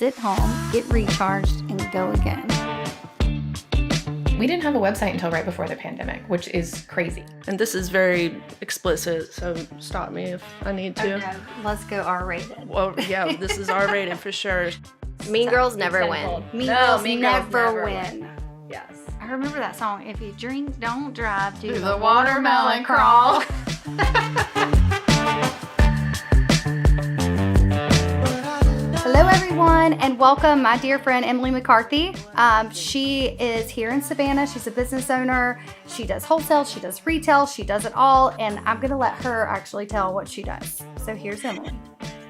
sit home, get recharged, and go again. We didn't have a website until right before the pandemic, which is crazy. And this is very explicit, so stop me if I need to. Okay, let's go R-rated. Well, yeah, this is R-rated for sure. Mean Girls never win. Mean Girls never win. win. Yes. I remember that song. If you drink, don't drive. Do the watermelon crawl. Hello, everyone, and welcome, my dear friend Emily McCarthy. She is here in Savannah. She's a business owner. She does wholesale. She does retail. She does it all, and I'm going to let her actually tell what she does. So here's Emily.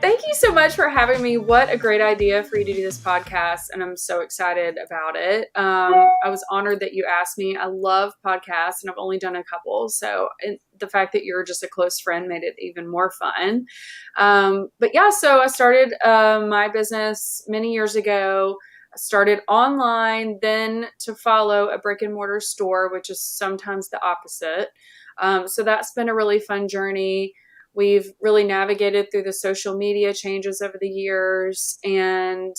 Thank you so much for having me. What a great idea for you to do this podcast, and I'm so excited about it. I was honored that you asked me. I love podcasts, and I've only done a couple, so the fact that you're just a close friend made it even more fun. But yeah, so I started my business many years ago. I started online, then to follow a brick and mortar store, which is sometimes the opposite. So that's been a really fun journey. We've really navigated through the social media changes over the years and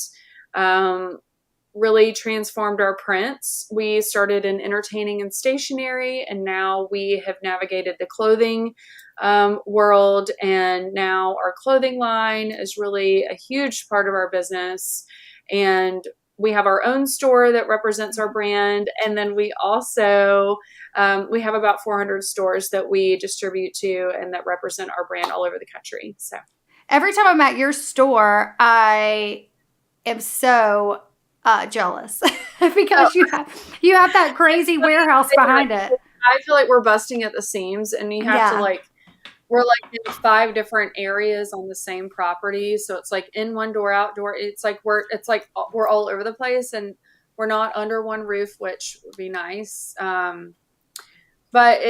really transformed our prints. We started in entertaining and stationery, and now we have navigated the clothing world. And now our clothing line is really a huge part of our business. And we have our own store that represents our brand. And then we also, we have about 400 stores that we distribute to and that represent our brand all over the country. So Every time I'm at your store, I am so jealous because you have that crazy warehouse behind it. I feel like we're busting at the seams, and you have to we're like in 5 different areas on the same property. So it's like in one door, outdoor. It's like we're all over the place, and we're not under one roof, which would be nice. But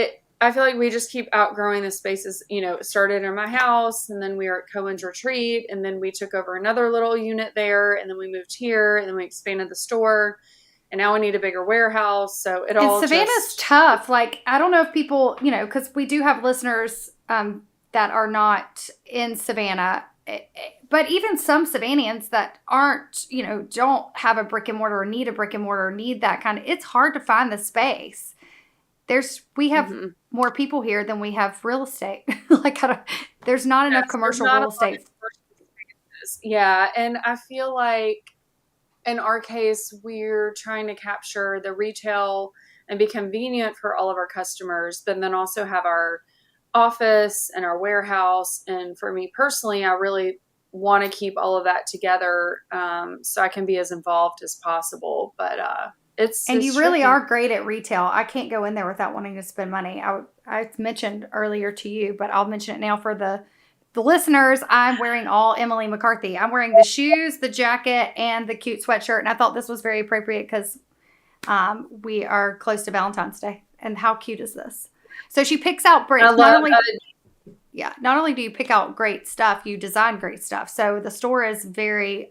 I feel like we just keep outgrowing the spaces. You know, it started in my house, and then we were at Cohen's Retreat, and then we took over another little unit there, and then we moved here, and then we expanded the store, and now we need a bigger warehouse. So it all Savannah's tough. Like, I don't know if people, because we do have listeners that are not in Savannah, but even some Savannahans that aren't, don't have a brick and mortar or need a brick and mortar or need that kind of, it's hard to find the space. We have more people here than we have real estate. There's not enough commercial real estate. Yeah. And I feel like in our case, we're trying to capture the retail and be convenient for all of our customers, but then also have our office and our warehouse. And for me personally, I really want to keep all of that together so I can be as involved as possible. But you really are great at retail. I can't go in there without wanting to spend money. I mentioned earlier to you, but I'll mention it now for the listeners. I'm wearing all Emily McCarthy. I'm wearing the shoes, the jacket, and the cute sweatshirt. And I thought this was very appropriate because we are close to Valentine's Day. And how cute is this? So she picks out bricks. Not only do you pick out great stuff, you design great stuff. So the store is very,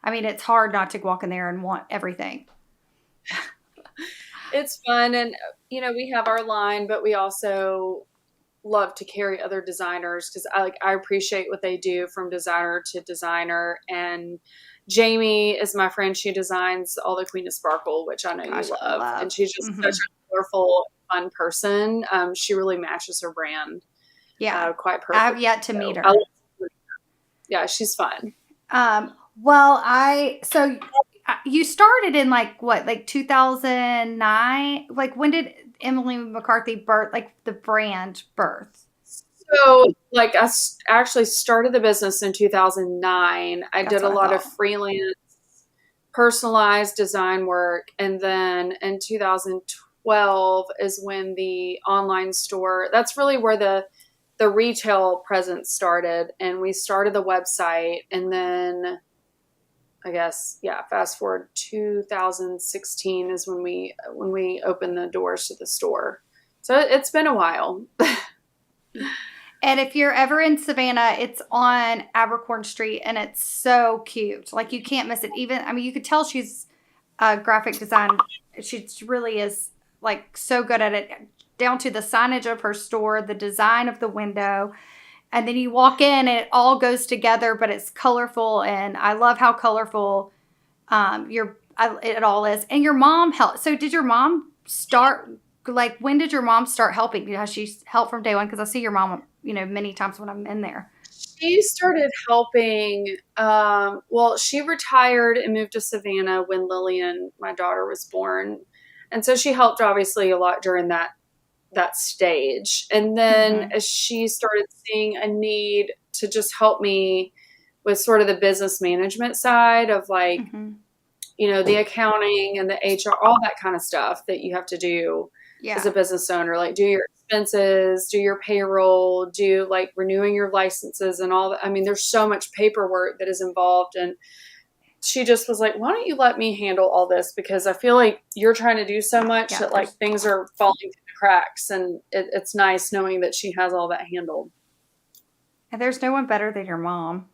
it's hard not to walk in there and want everything. It's fun. And, we have our line, but we also love to carry other designers because I appreciate what they do from designer to designer. And Jamie is my friend. She designs all the Queen of Sparkle, which I know you love. And she's just such a colorful, fun person. She really matches her brand. Yeah. Quite perfect. I've yet to meet her. Yeah, she's fun. You started in 2009? When did Emily McCarthy birth, the brand birth? So I actually started the business in 2009. I did a lot of freelance, personalized design work. And then in 2012 is when the online store, that's really where the retail presence started. And we started the website, and then fast forward 2016 is when we opened the doors to the store. So it's been a while. And if you're ever in Savannah, it's on Abercorn Street, and it's so cute. You can't miss it. You could tell she's a graphic design. She really is so good at it, down to the signage of her store, the design of the window. And then you walk in and it all goes together, but it's colorful. And I love how colorful it all is. And your mom helped. So did your mom start, like, when did your mom start helping? Has she helped from day one? Because I see your mom, many times when I'm in there. She started helping. She retired and moved to Savannah when Lillian, my daughter, was born. And so she helped obviously a lot during that stage. And then as she started seeing a need to just help me with sort of the business management side of like, the accounting and the HR, all that kind of stuff that you have to do as a business owner, like do your expenses, do your payroll, do like renewing your licenses and all that. I mean, there's so much paperwork that is involved. And she just was like, why don't you let me handle all this? Because I feel like you're trying to do so much that like things are falling through the cracks. And it's nice knowing that she has all that handled. And there's no one better than your mom.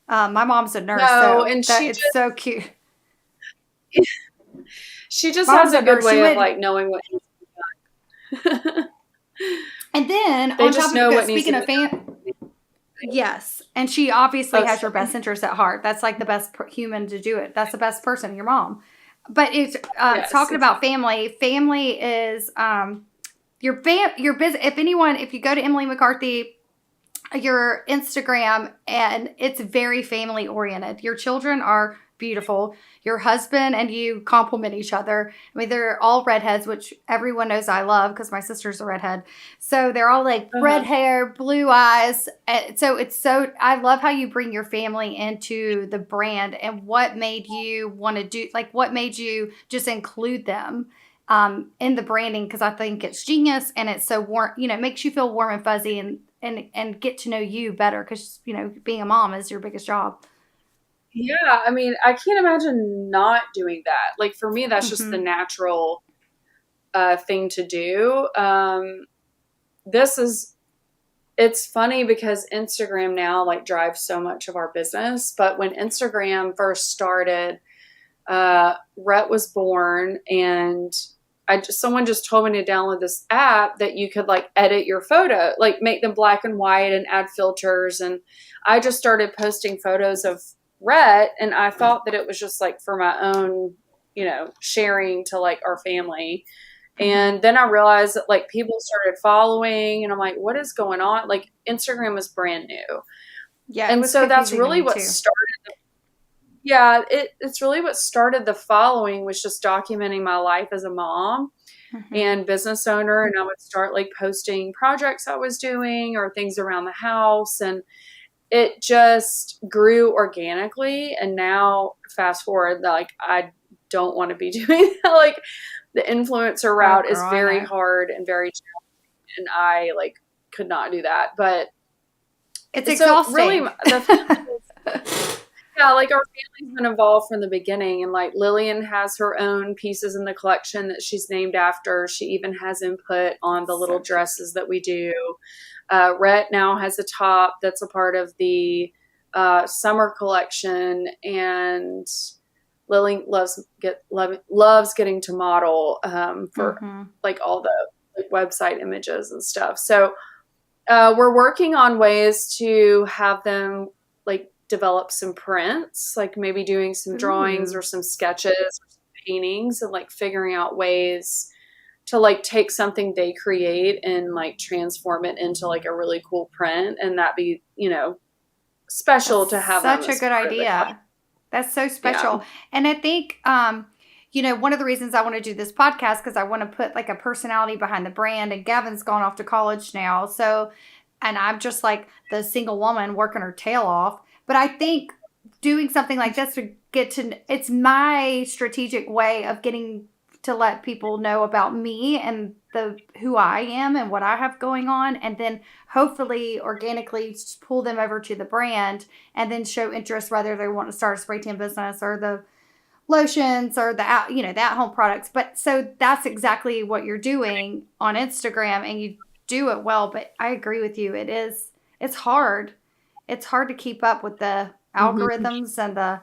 My mom's a nurse, it's so cute. She just has a good way of like knowing what needs to be done. And then on top of it, speaking of yes, and she obviously has your best interest at heart. That's like the best human to do it. That's the best person, your mom. But it's talking about family. Family is your business. If you go to Emily McCarthy, your Instagram, and it's very family oriented. Your children are beautiful. Your husband and you complement each other. I mean, they're all redheads, which everyone knows I love because my sister's a redhead. So they're all like red hair, blue eyes. I love how you bring your family into the brand. And what made you want to do, like what made you just include them in the branding? Because I think it's genius and it's so warm, it makes you feel warm and fuzzy and get to know you better because, being a mom is your biggest job. Yeah, I mean, I can't imagine not doing that. Like for me, that's just the natural thing to do. It's funny because Instagram now like drives so much of our business. But when Instagram first started, Rhett was born and someone just told me to download this app that you could like edit your photo, like make them black and white and add filters. And I just started posting photos of Rhett, and I thought that it was just like for my own, sharing to like our family. And then I realized that like people started following and I'm like, what is going on? Like Instagram was brand new. Yeah. And so that's really what started. It's really what started the following was just documenting my life as a mom and business owner. And I would start like posting projects I was doing or things around the house. And it just grew organically. And now fast forward, like I don't want to be doing that. Like the influencer route is very hard and very challenging. And I like could not do that, but it's exhausting. So really yeah, like our family's been involved from the beginning. And like Lillian has her own pieces in the collection that she's named after. She even has input on the little dresses that we do. Rhett now has a top that's a part of the summer collection, and Lily loves getting to model for like all the like, website images and stuff. So we're working on ways to have them like develop some prints, like maybe doing some drawings or some sketches or some paintings, and like figuring out ways to like take something they create and like transform it into like a really cool print, and that be, special to have. Such a good idea. That's so special. Yeah. And I think, one of the reasons I want to do this podcast, because I want to put like a personality behind the brand, and Gavin's gone off to college now. So, and I'm just like the single woman working her tail off. But I think doing something like this would it's my strategic way of getting to let people know about me and who I am and what I have going on, and then hopefully organically pull them over to the brand and then show interest whether they want to start a spray tan business or the lotions or the at-home products. But so that's exactly what you're doing on Instagram, and you do it well. But I agree with you. It's hard. It's hard to keep up with the algorithms and the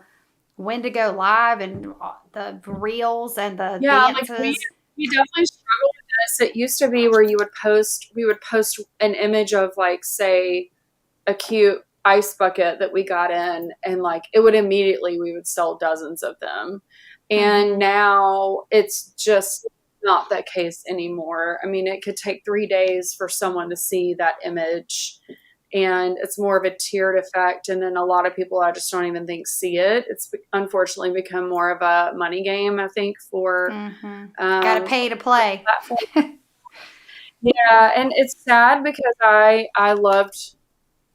when to go live and the reels and the dances. Like we definitely struggle with this. It used to be where we would post an image of like, say, a cute ice bucket that we got in, and like we would sell dozens of them. And now it's just not that case anymore. I mean, it could take 3 days for someone to see that image, and it's more of a tiered effect. And then a lot of people, I just don't even think see it. It's unfortunately become more of a money game, I think, for gotta pay to play. Yeah, and it's sad because I love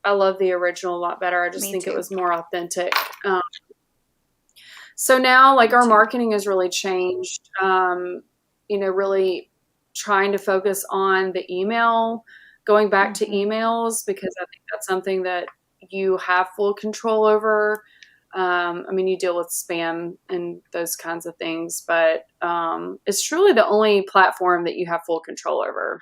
the original a lot better. I just think it was more authentic. So now, like, our marketing has really changed. Really trying to focus on the email, going back to emails, because I think that's something that you have full control over. You deal with spam and those kinds of things, but it's truly the only platform that you have full control over.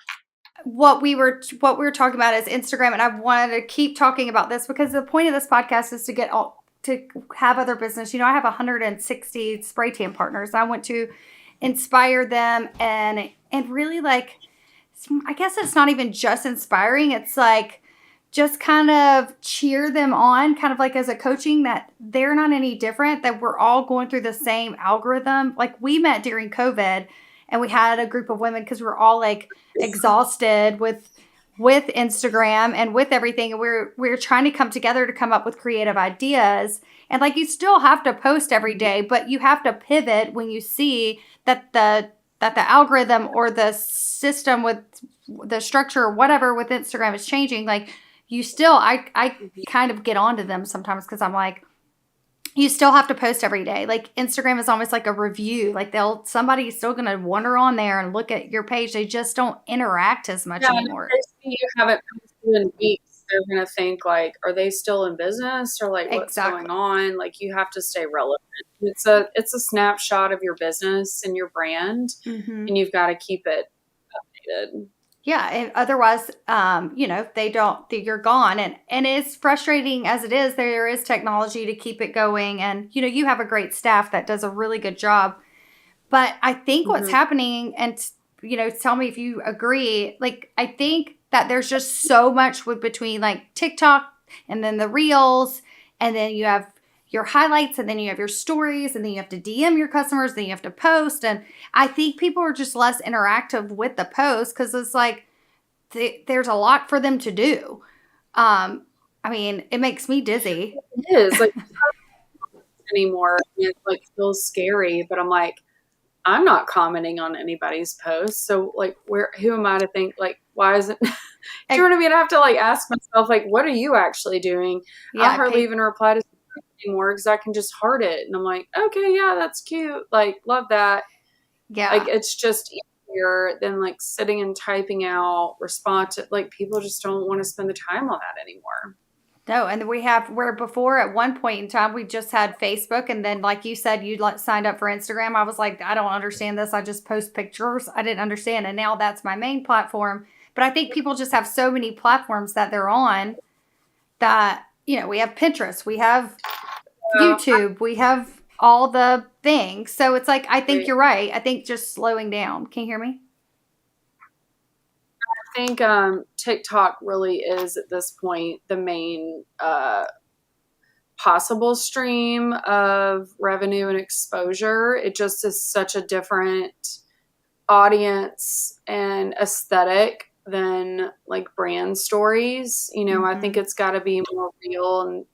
What we were talking about is Instagram, and I wanted to keep talking about this because the point of this podcast is to have other business. I have 160 spray tan partners. I want to inspire them and really, like, I guess it's not even just inspiring. It's like just kind of cheer them on, kind of like as a coaching, that they're not any different, that we're all going through the same algorithm. Like, we met during COVID and we had a group of women because we're all like exhausted with Instagram and with everything. And we're trying to come together to come up with creative ideas. And like, you still have to post every day, but you have to pivot when you see that the algorithm or the system with the structure or whatever with Instagram is changing. Like, you still, I kind of get onto them sometimes because I'm like, you still have to post every day. Like, Instagram is almost like a review. Like, somebody's still going to wander on there and look at your page. They just don't interact as much anymore. If they see you haven't posted in weeks, they're going to think, like, are they still in business, or like, what's going on? Like, you have to stay relevant. It's a snapshot of your business and your brand, and you've got to keep it updated. Yeah, and otherwise, you're gone. And as frustrating as it is, there is technology to keep it going. And, you have a great staff that does a really good job. But I think what's happening, and, tell me if you agree, like, I think that there's just so much between like TikTok and then the reels, and then you have your highlights, and then you have your stories, and then you have to DM your customers, then you have to post. And I think people are just less interactive with the post because it's like there's a lot for them to do. It makes me dizzy. It is like anymore. It like feels scary, but I'm like, I'm not commenting on anybody's posts. So like, who am I to think, like, why isn't, do you know what I mean? I have to like ask myself, like, what are you actually doing? Yeah, I hardly even reply to anymore because I can just heart it. And I'm like, okay, yeah, that's cute. Like, love that. Yeah. Like, it's just easier than like sitting and typing out response. Like, people just don't want to spend the time on that anymore. No, and where before at one point in time, we just had Facebook. And then, like you said, you signed up for Instagram. I was like, I don't understand this. I just post pictures. I didn't understand. And now that's my main platform. But I think people just have so many platforms that they're on that, we have Pinterest, we have YouTube, we have all the things. So it's like, I think you're right. I think just slowing down. Can you hear me? I think TikTok really is at this point the main possible stream of revenue and exposure. It just is such a different audience and aesthetic than like brand stories. I think it's got to be more real and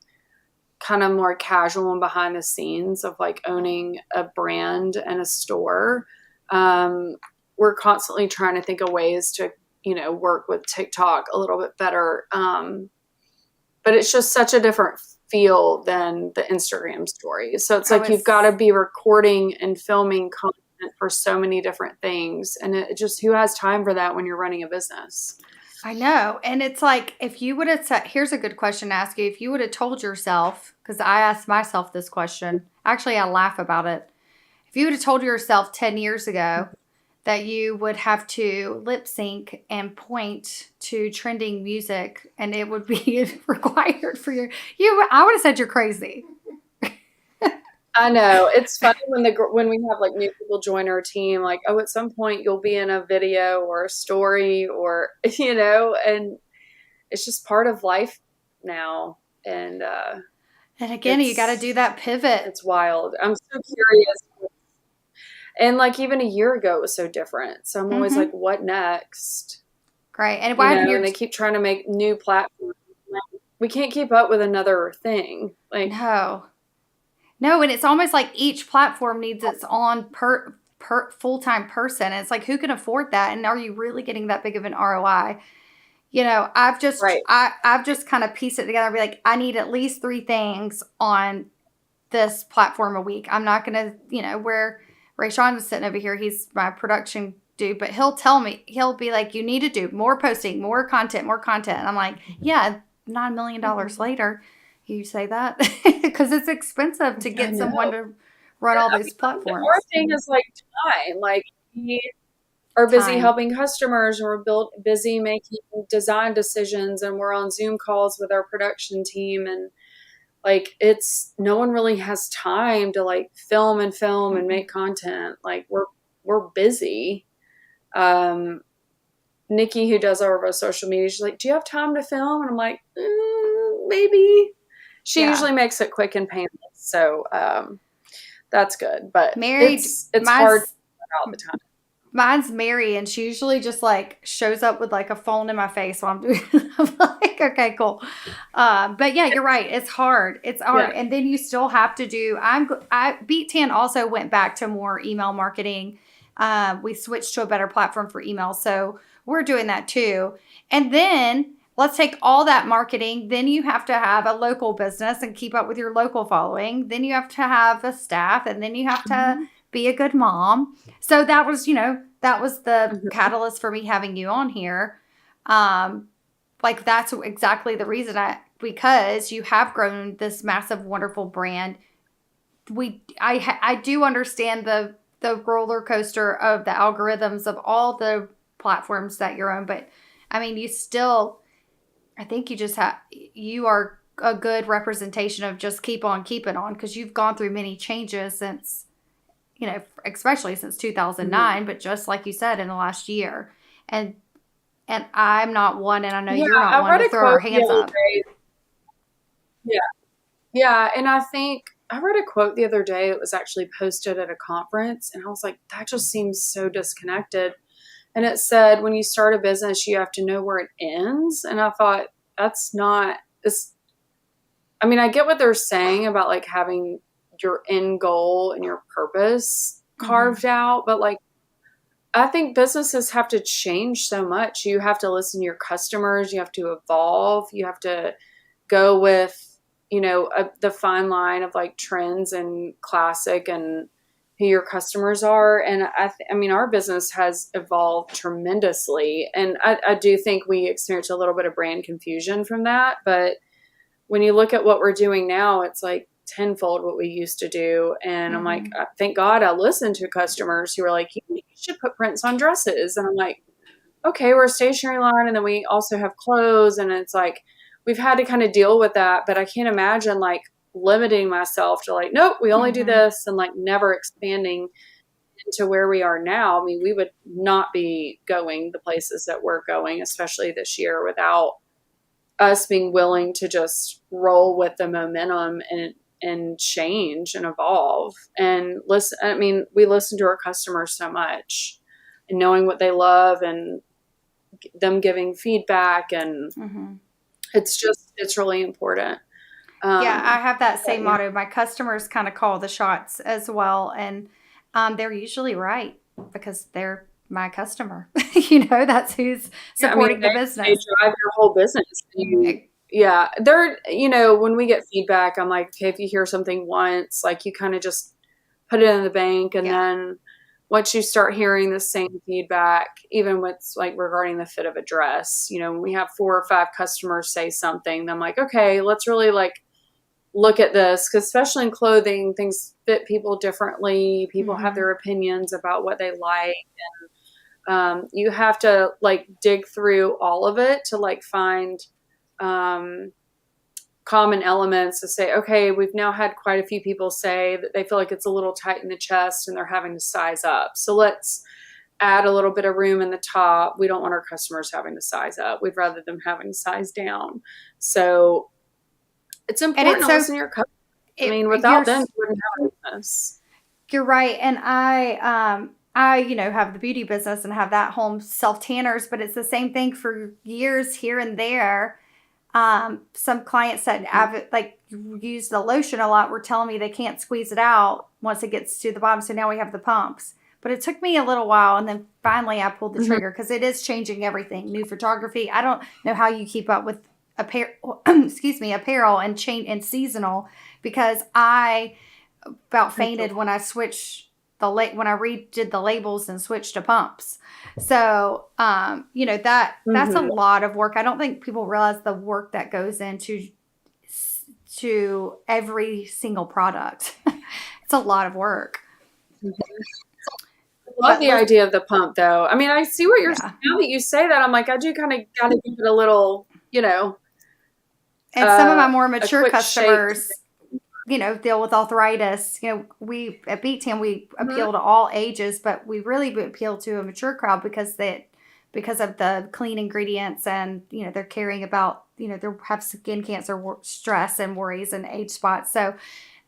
kind of more casual and behind the scenes of like owning a brand and a store. We're constantly trying to think of ways to, work with TikTok a little bit better. But it's just such a different feel than the Instagram stories. So it's like, you've got to be recording and filming content for so many different things. And it just, who has time for that when you're running a business? I know. And it's like, if you would have said, here's a good question to ask you. If you would have told yourself, because I asked myself this question, actually, I laugh about it. If you would have told yourself 10 years ago that you would have to lip sync and point to trending music and it would be required for I would have said you're crazy. I know. It's funny when we have like new people join our team, like, oh, at some point you'll be in a video or a story or, and it's just part of life now. And again, you got to do that pivot. It's wild. I'm so curious. And like even a year ago, it was so different. So I'm always like, what next? Great. And and they keep trying to make new platforms. We can't keep up with another thing. Like no, and it's almost like each platform needs its own per full-time person. It's like, who can afford that? And are you really getting that big of an ROI? I've just I've just kind of pieced it together and be like, I need at least 3 things on this platform a week. I'm not gonna, where Rayshawn is sitting over here, he's my production dude, but he'll tell me, he'll be like, you need to do more posting, more content. And I'm like, yeah, $9 million later. You say that because it's expensive to get someone to run all these platforms. Our thing is like time. Like we are busy helping customers, and we're busy making design decisions, and we're on Zoom calls with our production team, and like no one really has time to like film and make content. Like we're busy. Nikki, who does all of our social media, she's like, do you have time to film? And I'm like, maybe. She usually makes it quick and painless. So that's good. But it's hard all the time. Mine's Mary, and she usually just like shows up with like a phone in my face while I'm doing it. I'm like, okay, cool. But yeah, you're right. It's hard. It's hard. Yeah. And then you still have to do, Beet 10 also went back to more email marketing. We switched to a better platform for email. So we're doing that too. And then let's take all that marketing. Then you have to have a local business and keep up with your local following. Then you have to have a staff, and then you have to be a good mom. So that was, that was the catalyst for me having you on here. Like that's exactly the reason because you have grown this massive, wonderful brand. I do understand the roller coaster of the algorithms of all the platforms that you're on, but I mean, I think you are a good representation of just keep on keeping on, because you've gone through many changes since, especially since 2009, but just like you said, in the last year. And I'm not one, and I know you're not one to throw our hands up. Yeah. And I think I read a quote the other day. It was actually posted at a conference, and I was like, that just seems so disconnected. And it said, when you start a business, you have to know where it ends. And I thought, that's not this. I mean, I get what they're saying about like having your end goal and your purpose carved out, but like, I think businesses have to change so much. You have to listen to your customers. You have to evolve. You have to go with, the fine line of like trends and classic and who your customers are. And I mean, our business has evolved tremendously. And I do think we experienced a little bit of brand confusion from that. But when you look at what we're doing now, it's like tenfold what we used to do. And I'm like, thank God I listened to customers who were like, you should put prints on dresses. And I'm like, okay, we're a stationery line. And then we also have clothes. And it's like, we've had to kind of deal with that. But I can't imagine like limiting myself to like, nope, we only do this, and like never expanding into where we are now. I mean, we would not be going the places that we're going, especially this year, without us being willing to just roll with the momentum and change and evolve and listen. I mean, we listen to our customers so much, and knowing what they love and them giving feedback, and it's really important. Yeah, I have that same motto. My customers kind of call the shots as well. And they're usually right, because they're my customer. That's who's supporting the business. They drive your whole business. When we get feedback, I'm like, okay, if you hear something once, like you kind of just put it in the bank. And then once you start hearing the same feedback, even with like regarding the fit of a dress, when we have 4 or 5 customers say something, I'm like, okay, let's really like look at this, because especially in clothing, things fit people differently. People have their opinions about what they like, and you have to like dig through all of it to like find common elements to say, okay, we've now had quite a few people say that they feel like it's a little tight in the chest and they're having to size up. So let's add a little bit of room in the top. We don't want our customers having to size up. We'd rather them having to size down. So it's important to listen to your customers. I mean, without them, you wouldn't have a business. You're right. And I, have the beauty business and have that home self tanners, but it's the same thing for years here and there. Some clients that use the lotion a lot were telling me they can't squeeze it out once it gets to the bottom. So now we have the pumps, but it took me a little while. And then finally I pulled the trigger because it is changing everything. New photography. I don't know how you keep up with apparel and chain and seasonal, because I about fainted when I switched when I redid the labels and switched to pumps. So, that's a lot of work. I don't think people realize the work that goes into every single product. It's a lot of work. I love the idea of the pump, though. I mean, I see what you're saying. Now that you say that, I'm like, I do kind of got to give it a little, And some of my more mature customers, deal with arthritis. We at Beet we appeal to all ages, but we really appeal to a mature crowd because of the clean ingredients, and they're caring about they have skin cancer, stress, and worries, and age spots. So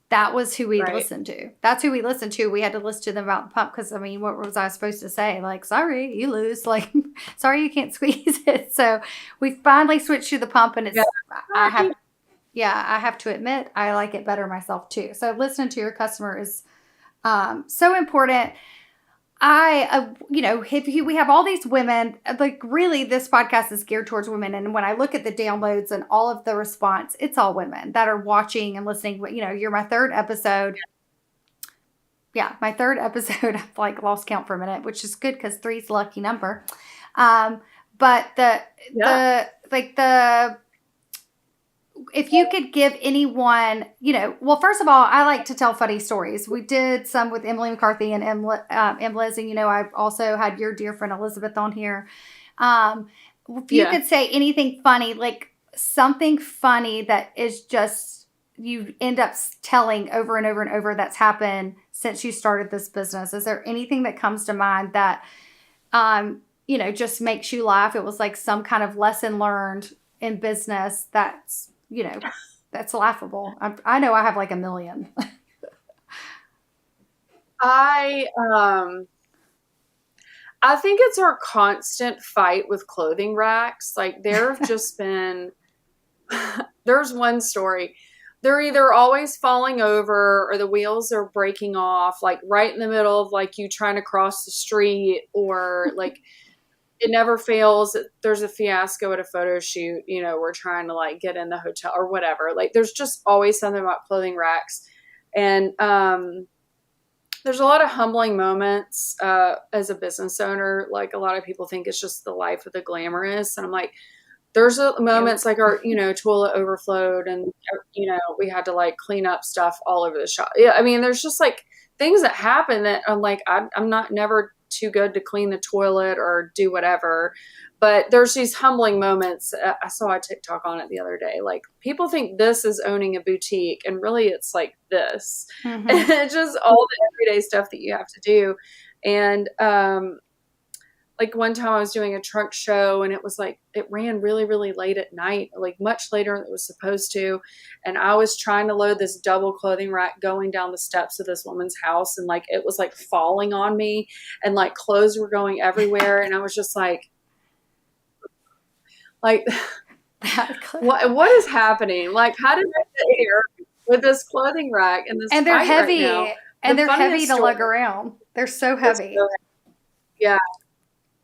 that was who we listened to. That's who we listened to. We had to listen to them about the pump because what was I supposed to say? Like, sorry, you lose. Like, sorry, you can't squeeze it. So we finally switched to the pump, and it's I have to admit, I like it better myself too. So listening to your customer is so important. We have all these women, like really this podcast is geared towards women. And when I look at the downloads and all of the response, it's all women that are watching and listening. You're my third episode. Yeah, my third episode. I've lost count for a minute, which is good because 3's a lucky number. But if you could give anyone, first of all, I like to tell funny stories. We did some with Emily McCarthy and Liz, and I've also had your dear friend Elizabeth on here. If you could say anything funny, like something funny that is just you end up telling over and over and over that's happened since you started this business. Is there anything that comes to mind that, just makes you laugh? It was like some kind of lesson learned in business that's that's laughable. I know I have like a million. I think it's our constant fight with clothing racks. Like there have just been, there's one story. They're either always falling over or the wheels are breaking off, like right in the middle of like you trying to cross the street, or like it never fails. There's a fiasco at a photo shoot. We're trying to like get in the hotel or whatever. Like there's just always something about clothing racks. And there's a lot of humbling moments as a business owner. Like a lot of people think it's just the life of the glamorous. And I'm like, there's moments like our, toilet overflowed and, we had to like clean up stuff all over the shop. Yeah. I mean, there's just like things that happen that I'm like, I'm not never too good to clean the toilet or do whatever, but there's these humbling moments. I saw a TikTok on it the other day. Like people think this is owning a boutique, and really it's like this. And it's just all the everyday stuff that you have to do. And like one time I was doing a trunk show, and it was like it ran really, really late at night, like much later than it was supposed to. And I was trying to load this double clothing rack going down the steps of this woman's house, and like it was like falling on me, and like clothes were going everywhere. And I was just like what is happening? Like, how did I get here with this clothing rack and this? And they're heavy, right and they're heavy to lug around. They're so heavy. Yeah.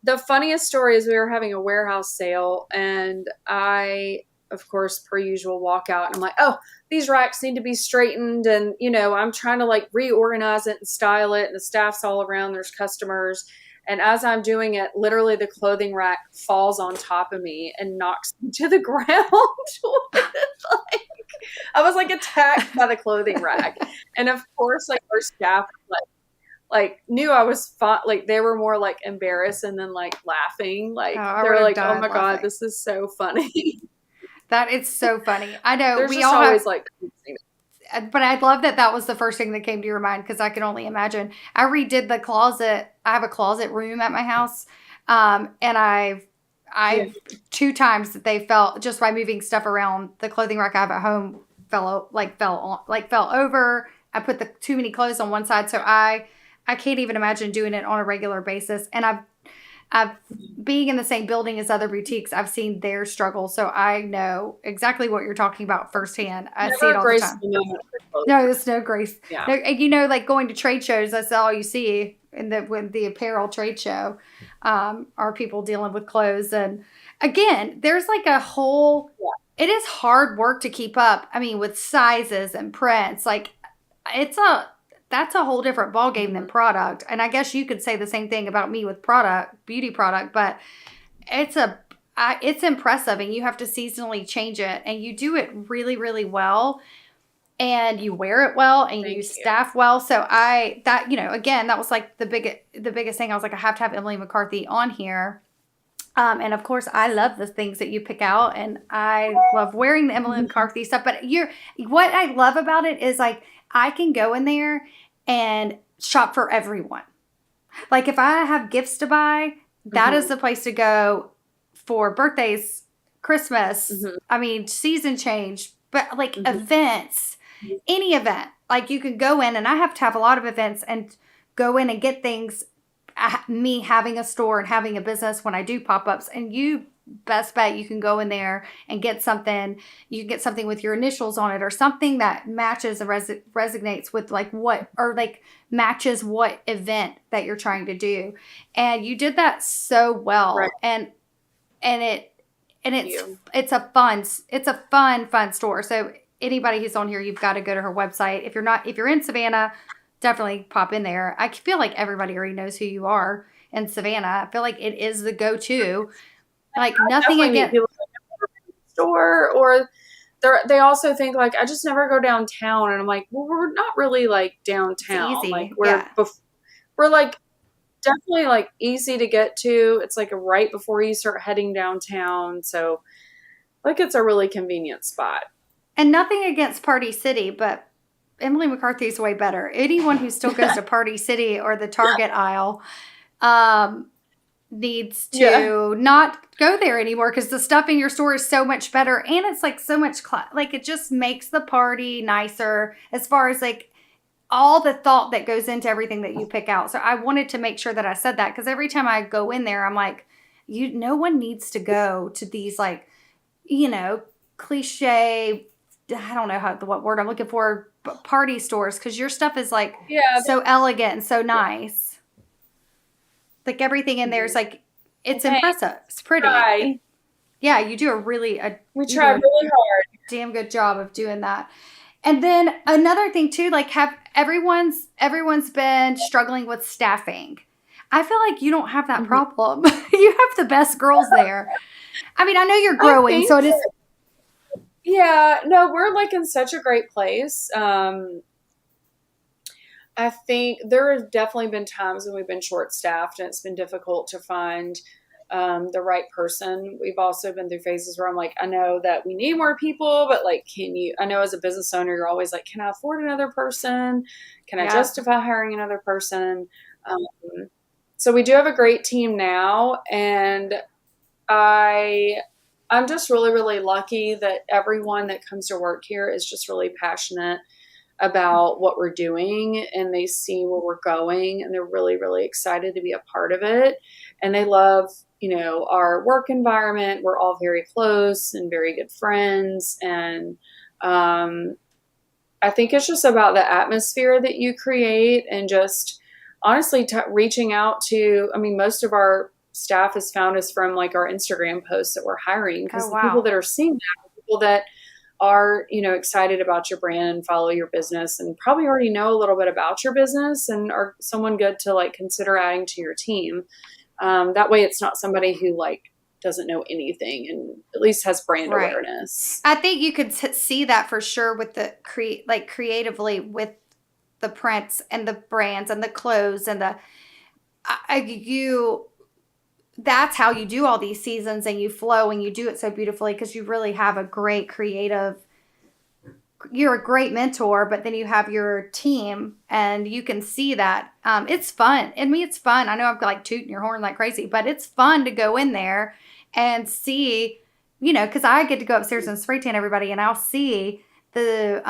The funniest story is we were having a warehouse sale, and I, of course, per usual, walk out and I'm like, oh, these racks need to be straightened. And, I'm trying to like reorganize it and style it. And the staff's all around. There's customers. And as I'm doing it, literally the clothing rack falls on top of me and knocks me to the ground. I was like attacked by the clothing rack. And of course, like our staff like knew I was like they were more like embarrassed and then like laughing. Like they were like, oh my God, this is so funny. That is so funny. I know. There's we all always like, but I love that was the first thing that came to your mind, because I can only imagine. I redid the closet. I have a closet room at my house. And I've 2 times that they felt, just by moving stuff around, the clothing rack I have at home fell over. I put too many clothes on one side. So I can't even imagine doing it on a regular basis. And I've being in the same building as other boutiques, I've seen their struggle. So I know exactly what you're talking about firsthand. I see it all the time. No, there's no grace. Yeah. No, you know, like going to trade shows, that's all you see with the apparel trade show, are people dealing with clothes. And again, there's like a whole, it is hard work to keep up. I mean, with sizes and prints, like that's a whole different ballgame than product. And I guess you could say the same thing about me with beauty product, but it's impressive, and you have to seasonally change it, and you do it really, really well, and you wear it well, and you staff well. So that was like the biggest thing. I was like, I have to have Emily McCarthy on here. And of course I love the things that you pick out, and I love wearing the Emily McCarthy stuff, but what I love about it is like, I can go in there and shop for everyone. Like if I have gifts to buy, that is the place to go for birthdays, Christmas, I mean, season change, but like events, any event, like you can go in, and I have to have a lot of events and go in and get things. Me having a store and having a business when I do pop-ups, and you best bet you can go in there and get something. You can get something with your initials on it, or something that matches and resonates with matches what event that you're trying to do. And you did that so well. Right. And it's a fun store. So anybody who's on here, you've got to go to her website. If you're in Savannah, definitely pop in there. I feel like everybody already knows who you are in Savannah. I feel like it is the go-to. Like nothing against people store, or they also think like, I just never go downtown, and I'm like, well, we're not really like downtown. It's easy. Like we're like definitely like easy to get to. It's like right before you start heading downtown, so like it's a really convenient spot. And nothing against Party City, but Emily McCarthy is way better. Anyone who still goes to Party City or the Target aisle needs to not go there anymore, because the stuff in your store is so much better, and it's like so much like it just makes the party nicer, as far as like all the thought that goes into everything that you pick out. So I wanted to make sure that I said that, because every time I go in there, I'm like, no one needs to go to these like, cliche, I don't know what word I'm looking for, party stores, because your stuff is like so elegant and so nice. Like everything in there is like, it's impressive. It's pretty. Yeah, you do we try really hard. Damn good job of doing that. And then another thing too, like everyone's been struggling with staffing. I feel like you don't have that problem. You have the best girls there. I mean, I know you're growing, so it is. Yeah, no, we're like in such a great place. I think there have definitely been times when we've been short-staffed, and it's been difficult to find the right person. We've also been through phases where I'm like, I know that we need more people, but like, I know as a business owner, you're always like, can I afford another person? Can I justify hiring another person? So we do have a great team now, and I'm just really, really lucky that everyone that comes to work here is just really passionate about what we're doing, and they see where we're going, and they're really, really excited to be a part of it. And they love, our work environment. We're all very close and very good friends. And I think it's just about the atmosphere that you create, and just honestly reaching out to, most of our staff has found us from like our Instagram posts that we're hiring, because the people that are seeing that are people that are, excited about your brand and follow your business, and probably already know a little bit about your business, and are someone good to like consider adding to your team. That way it's not somebody who like doesn't know anything, and at least has brand awareness. I think you could see that for sure with the creatively with the prints and the brands and the clothes and that's how you do all these seasons, and you flow, and you do it so beautifully, because you really have a great you're a great mentor, but then you have your team, and you can see that. It's fun. It's fun. I know I'm like tooting your horn like crazy, but it's fun to go in there and see, because I get to go upstairs and spray tan everybody, and I'll see clothes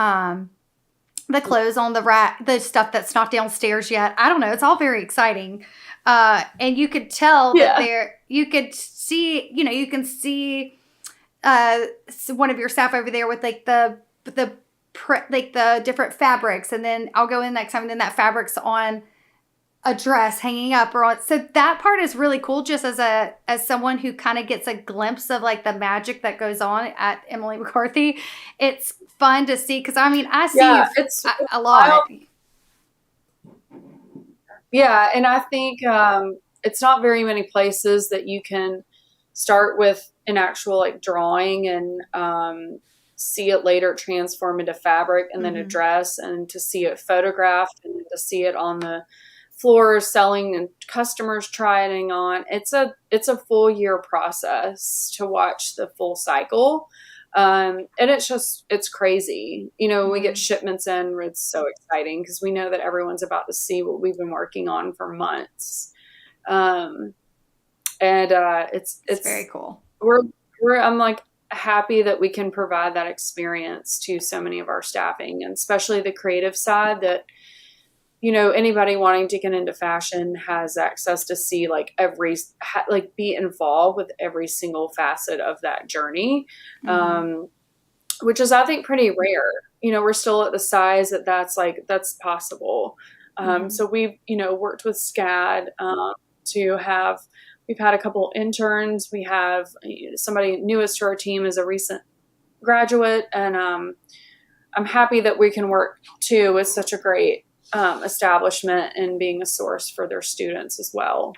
on the rack, the stuff that's not downstairs yet. I don't know. It's all very exciting. And you could tell that you could see, you can see one of your staff over there with like the different fabrics. And then I'll go in next time and then that fabric's on a dress hanging up or on. So that part is really cool just as someone who kind of gets a glimpse of like the magic that goes on at Emily McCarthy. It's fun to see because I see it's a lot. Yeah, and I think it's not very many places that you can start with an actual like drawing and see it later transform into fabric and then a dress, and to see it photographed and to see it on the floor selling and customers trying on. It's a full year process to watch the full cycle. And it's crazy. We get shipments in, it's so exciting because we know that everyone's about to see what we've been working on for months. It's very cool. I'm like happy that we can provide that experience to so many of our staffing, and especially the creative side that, anybody wanting to get into fashion has access to see like be involved with every single facet of that journey, which is, I think, pretty rare. We're still at the size that's possible. So we've, worked with SCAD we've had a couple interns. We have somebody newest to our team is a recent graduate, and I'm happy that we can work too with such a great establishment and being a source for their students as well.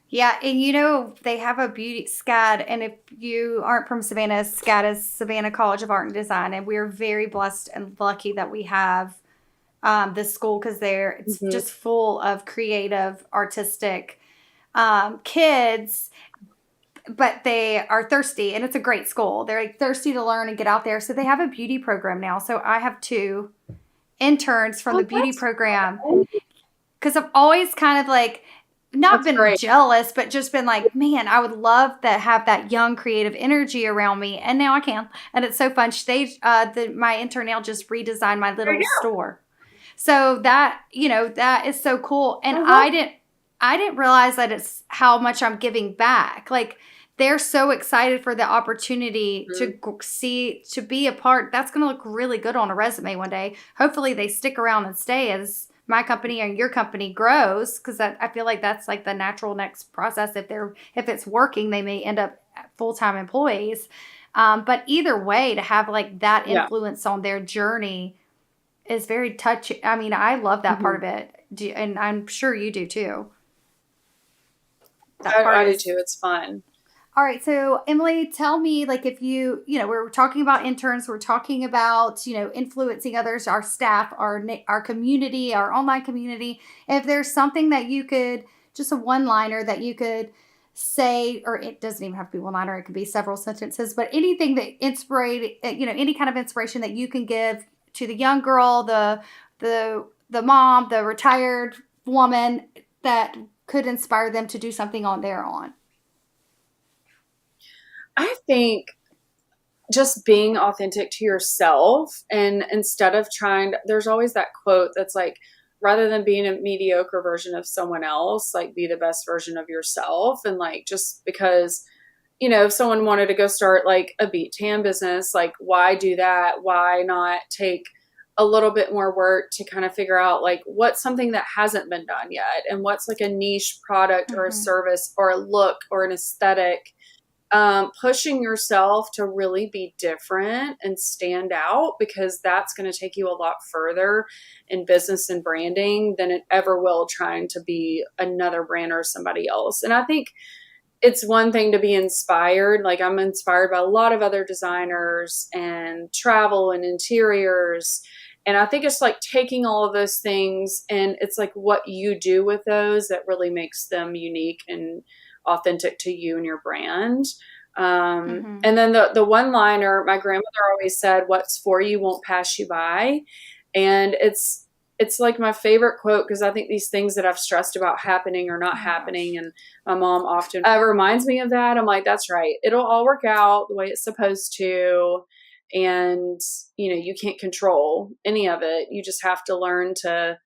Yeah, and they have a beauty SCAD, and if you aren't from Savannah, SCAD is Savannah College of Art and Design, and we're very blessed and lucky that we have this school because it's just full of creative, artistic kids, but they are thirsty, and it's a great school. They're like thirsty to learn and get out there, so they have a beauty program now. So I have 2 interns from the beauty program because I've always kind of like not been jealous, but just been like, man, I would love to have that young creative energy around me, and now I can, and it's so fun. My intern now just redesigned my little store, so that that is so cool, and I didn't realize that it's how much I'm giving back. Like, they're so excited for the opportunity to be a part. That's going to look really good on a resume one day. Hopefully they stick around and stay as my company and your company grows, because I feel like that's like the natural next process. If it's working, they may end up full-time employees. But either way, to have like that influence on their journey is very touching. I love that part of it. And I'm sure you do too. I do too. It's fun. All right. So Emily, tell me, like, if we're talking about interns, we're talking about, influencing others, our staff, our community, our online community. If there's something that you could, just a one-liner that you could say, or it doesn't even have to be one-liner, it could be several sentences, but anything that any kind of inspiration that you can give to the young girl, the mom, the retired woman that could inspire them to do something on their own. I think just being authentic to yourself, and instead of there's always that quote that's like, rather than being a mediocre version of someone else, like, be the best version of yourself. And like, just because, if someone wanted to go start like a beet tan business, like, why do that? Why not take a little bit more work to kind of figure out like what's something that hasn't been done yet, and what's like a niche product or a service or a look or an aesthetic. Pushing yourself to really be different and stand out, because that's going to take you a lot further in business and branding than it ever will trying to be another brand or somebody else. And I think it's one thing to be inspired. Like, I'm inspired by a lot of other designers and travel and interiors. And I think it's like taking all of those things, and it's like what you do with those that really makes them unique and authentic to you and your brand. And then the one-liner, my grandmother always said, what's for you won't pass you by. And it's like my favorite quote, because I think these things that I've stressed about happening or not happening, and my mom often reminds me of that. I'm like, that's right. It'll all work out the way it's supposed to. And, you can't control any of it. You just have to learn to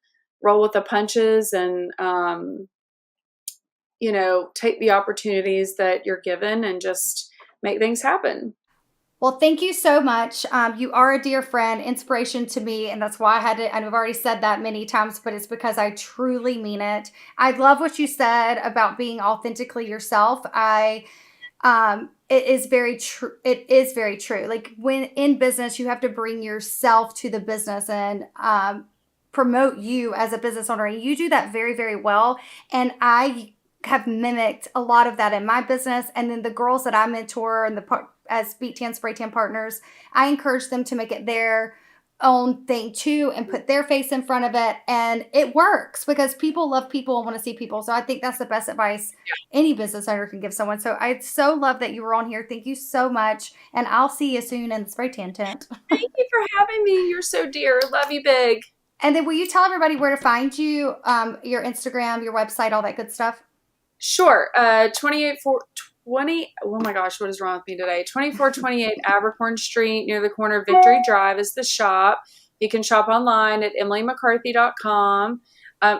roll with the punches and, take the opportunities that you're given and just make things happen. Well, thank you so much. You are a dear friend, inspiration to me. And that's why I've already said that many times, but it's because I truly mean it. I love what you said about being authentically yourself. It is very true. It is very true. Like when in business, you have to bring yourself to the business and, promote you as a business owner. And you do that very, very well. And I have mimicked a lot of that in my business. And then the girls that I mentor and as Beet Tan Spray Tan partners, I encourage them to make it their own thing too and put their face in front of it. And it works because people love people and want to see people. So I think that's the best advice any business owner can give someone. So I so love that you were on here. Thank you so much. And I'll see you soon in the spray tan tent. Thank you for having me. You're so dear. Love you big. And then will you tell everybody where to find you, your Instagram, your website, all that good stuff? Sure. 28420. Oh my gosh, what is wrong with me today? 2428 Abercorn Street near the corner of Victory Drive is the shop. You can shop online at emilymccarthy.com.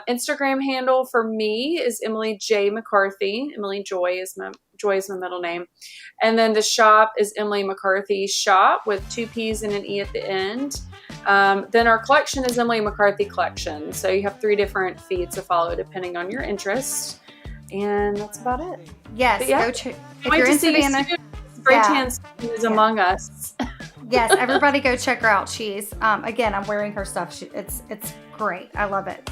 Instagram handle for me is Emily J. McCarthy. Emily Joy is my middle name. And then the shop is Emily McCarthy Shop with 2 P's and an E at the end. Then our collection is Emily McCarthy Collection. So you have 3 different feeds to follow depending on your interest. And that's about it. Yes. Yeah, If you're in Savannah, Spray Tan is among us. Yes, everybody go check her out. She's, again, I'm wearing her stuff. It's great. I love it.